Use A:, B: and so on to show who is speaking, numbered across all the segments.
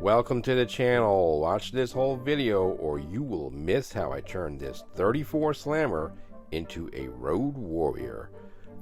A: Welcome to the channel. Watch this whole video or you will miss how I turned this 34 slammer into a road warrior.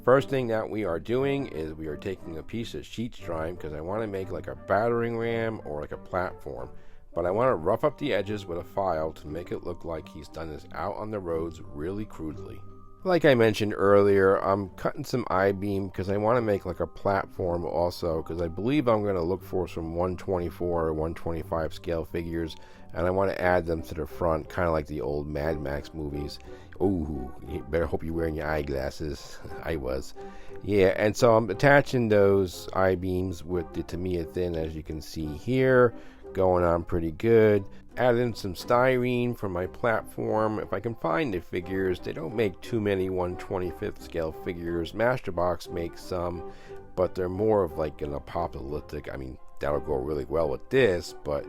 A: First thing that we are doing is we are taking a piece of sheet strime because I want to make like a battering ram or like a platform. But I want to rough up the edges with a file to make it look like he's done this out on the roads really crudely. Like I mentioned earlier, I'm cutting some I-beam because I want to make like a platform also, because I believe I'm going to look for some 124 or 125 scale figures, and I want to add them to the front, kind of like the old Mad Max movies. Oh, you better hope you're wearing your eyeglasses. I was. Yeah, and so I'm attaching those I-beams with the Tamiya thin, as you can see here. Going on pretty good. Add in some styrene for my platform. If I can find the figures, they don't make too many 125th scale figures. Masterbox makes some, but they're more of like an apocalyptic. I mean, that'll go really well with this, but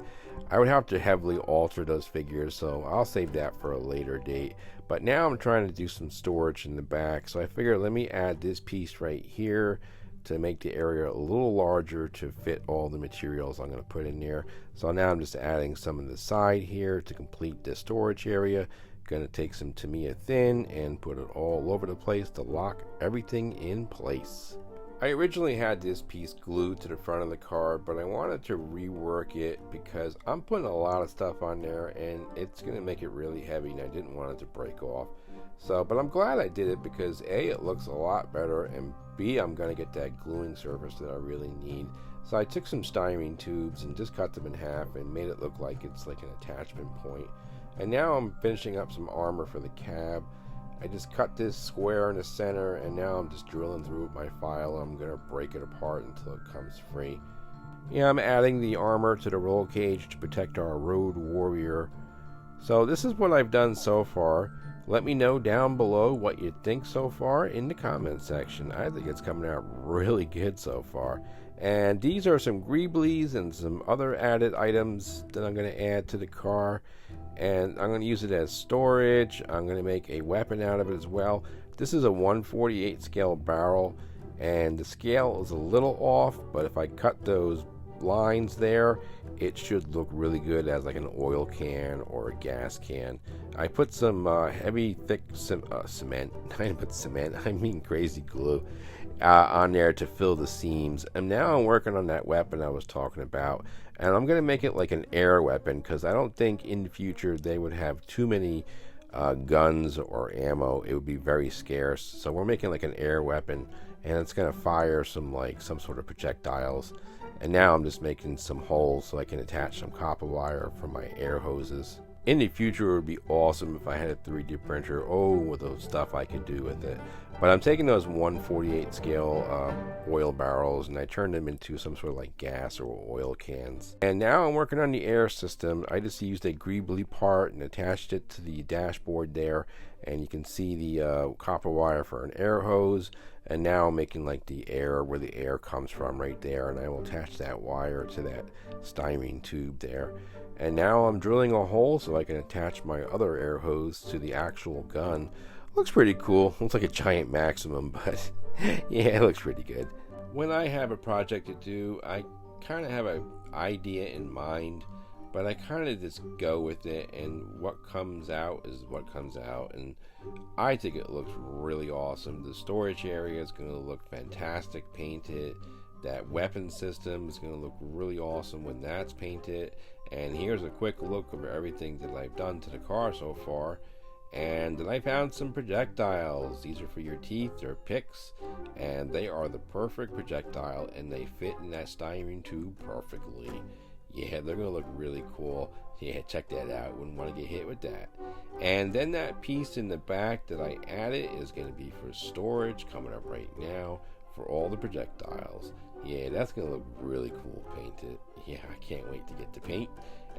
A: I would have to heavily alter those figures, so I'll save that for a later date. But now I'm trying to do some storage in the back, so I figured let me add this piece right here to make the area a little larger to fit all the materials I'm going to put in there. So now I'm just adding some on the side here to complete the storage area. Going to take some Tamiya thin and put it all over the place to lock everything in place. I originally had this piece glued to the front of the car, but I wanted to rework it because I'm putting a lot of stuff on there and it's going to make it really heavy, and I didn't want it to break off. So, but I'm glad I did it because A, it looks a lot better, and B, I'm going to get that gluing surface that I really need. So I took some styrene tubes and just cut them in half and made it look like it's like an attachment point. And now I'm finishing up some armor for the cab. I just cut this square in the center, and now I'm just drilling through with my file. I'm going to break it apart until it comes free. Yeah, I'm adding the armor to the roll cage to protect our road warrior. So this is what I've done so far. Let me know down below what you think so far in the comment section. I think it's coming out really good so far. And these are some greeblies and some other added items that I'm going to add to the car. And I'm going to use it as storage. I'm going to make a weapon out of it as well. This is a 1/48 scale barrel, and the scale is a little off, but if I cut those lines there, it should look really good as like an oil can or a gas can. I put some heavy thick cement, I didn't put cement, I mean crazy glue, on there to fill the seams. And now I'm working on that weapon I was talking about, and I'm going to make it like an air weapon because I don't think in the future they would have too many guns or ammo. It would be very scarce. So we're making like an air weapon, and it's going to fire some sort of projectiles. And now I'm just making some holes so I can attach some copper wire for my air hoses. In the future, it would be awesome if I had a 3D printer. Oh, with the stuff I could do with it. But I'm taking those 1/48 scale oil barrels, and I turned them into some sort of like gas or oil cans. And now I'm working on the air system. I just used a greebly part and attached it to the dashboard there. And you can see the copper wire for an air hose. And now I'm making like the air, where the air comes from right there. And I will attach that wire to that styrene tube there. And now I'm drilling a hole so I can attach my other air hose to the actual gun. Looks pretty cool. Looks like a giant Maximum, but yeah, it looks pretty good. When I have a project to do, I kind of have an idea in mind, but I kind of just go with it, and what comes out is what comes out. And I think it looks really awesome. The storage area is going to look fantastic painted. That weapon system is going to look really awesome when that's painted. And here's a quick look of everything that I've done to the car so far. And then I found some projectiles. These are for your teeth or picks, and they are the perfect projectile, and they fit in that styrene tube perfectly. Yeah, they're going to look really cool. Yeah, check that out. Wouldn't want to get hit with that. And then that piece in the back that I added is going to be for storage, coming up right now, for all the projectiles. Yeah, that's going to look really cool painted. Yeah, I can't wait to get to paint.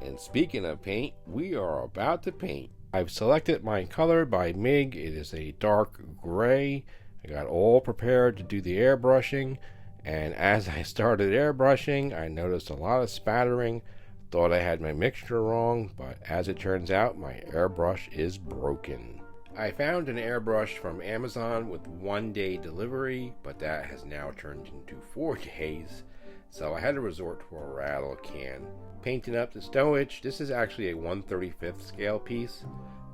A: And speaking of paint, we are about to paint. I've selected my color by MIG. It is a dark gray. I got all prepared to do the airbrushing. And as I started airbrushing, I noticed a lot of spattering. Thought I had my mixture wrong, but as it turns out, my airbrush is broken. I found an airbrush from Amazon with 1-day delivery, but that has now turned into 4 days. so I had to resort to a rattle can. Painting up the stowage, this is actually a 1/35th scale piece,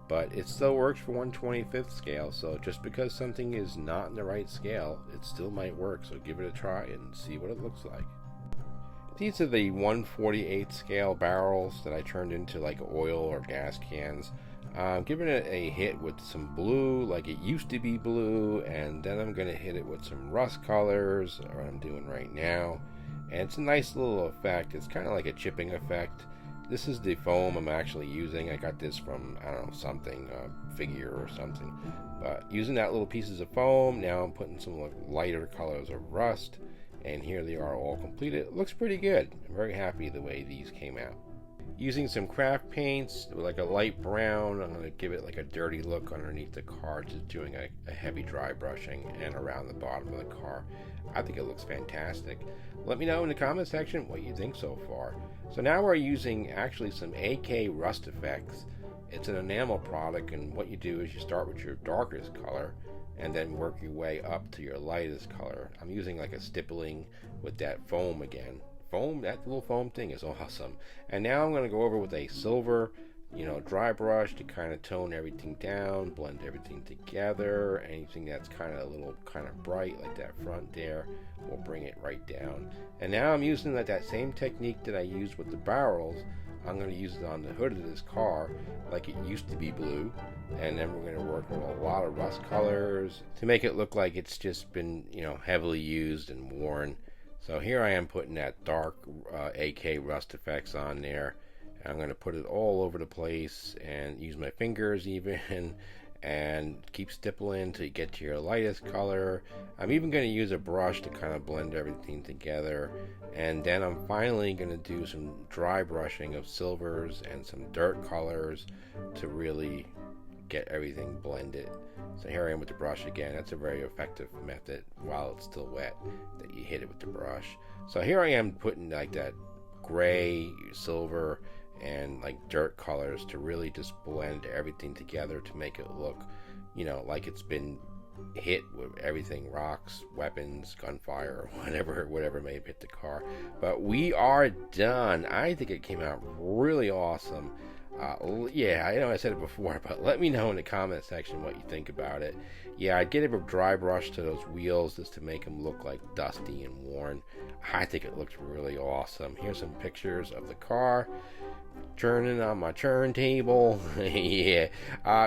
A: but it still works for 1/25th scale, so just because something is not in the right scale, it still might work, so give it a try and see what it looks like. These are the 1/48th scale barrels that I turned into like oil or gas cans. I'm giving it a hit with some blue like it used to be blue, and then I'm going to hit it with some rust colors, what I'm doing right now. And it's a nice little effect. It's kind of like a chipping effect. This is the foam I'm actually using. I got this from, I don't know, something, figure or something. But using that little pieces of foam, now I'm putting some lighter colors of rust. And here they are all completed. It looks pretty good. I'm very happy the way these came out. Using some craft paints, like a light brown, I'm going to give it like a dirty look underneath the car, just doing a heavy dry brushing and around the bottom of the car. I think it looks fantastic. Let me know in the comment section what you think so far. So now we're using actually some AK Rust Effects. It's an enamel product, and what you do is you start with your darkest color and then work your way up to your lightest color. I'm using like a stippling with that foam again. Foam, that little foam thing is awesome. And now I'm going to go over with a silver, dry brush to kind of tone everything down, blend everything together. Anything that's kind of a little kind of bright, like that front there, we'll bring it right down. And now I'm using that same technique that I used with the barrels. I'm going to use it on the hood of this car like it used to be blue. And then we're going to work with a lot of rust colors to make it look like it's just been, heavily used and worn. So here I am putting that dark AK Rust Effects on there. I'm going to put it all over the place and use my fingers even and keep stippling to get to your lightest color. I'm even going to use a brush to kind of blend everything together. And then I'm finally going to do some dry brushing of silvers and some dirt colors to really get everything blended. So here I am with the brush again. That's a very effective method while it's still wet, that you hit it with the brush. So here I am putting like that gray, silver, and like dirt colors to really just blend everything together to make it look, like it's been hit with everything, rocks, weapons, gunfire, whatever may have hit the car. But we are done. I think it came out really awesome. Yeah, I know I said it before, but let me know in the comment section what you think about it. Yeah, I'd get a dry brush to those wheels just to make them look like dusty and worn. I think it looks really awesome. Here's some pictures of the car turning on my turntable. Yeah,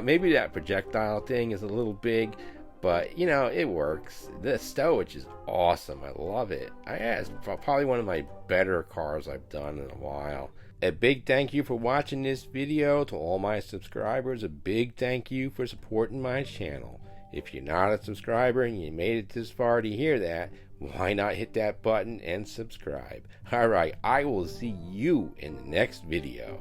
A: maybe that projectile thing is a little big, but it works. The stowage is awesome. I love it. It's probably one of my better cars I've done in a while. A big thank you for watching this video. To all my subscribers, a big thank you for supporting my channel. If you're not a subscriber and you made it this far to hear that, why not hit that button and subscribe? Alright, I will see you in the next video.